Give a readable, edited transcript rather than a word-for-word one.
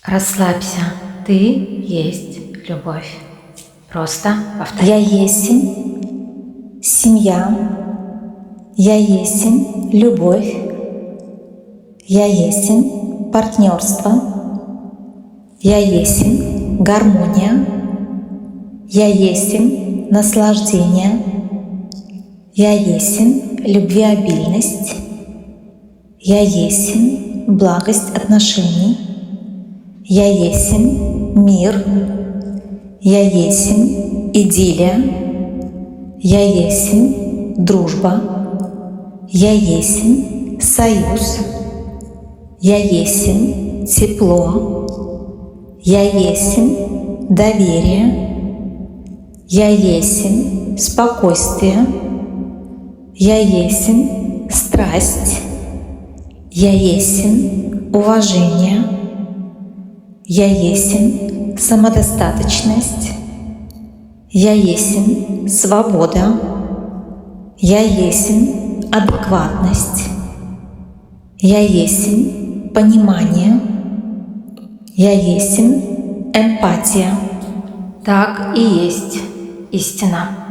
Расслабься, ты есть любовь. Просто повтори. Я есмь семья, я есмь любовь, я есмь партнерство, я есмь гармония, я есмь наслаждение, я есмь любвеобильность, я есмь благость отношений, я есмь мир, я есмь идиллия, я есмь дружба, я есмь союз, я есмь тепло, я есмь доверие, я есмь спокойствие, я есмь страсть, я есмь уважение, я есмь самодостаточность, я есмь свобода, я есмь адекватность, я есмь понимание, я есмь эмпатия. Так и есть истина.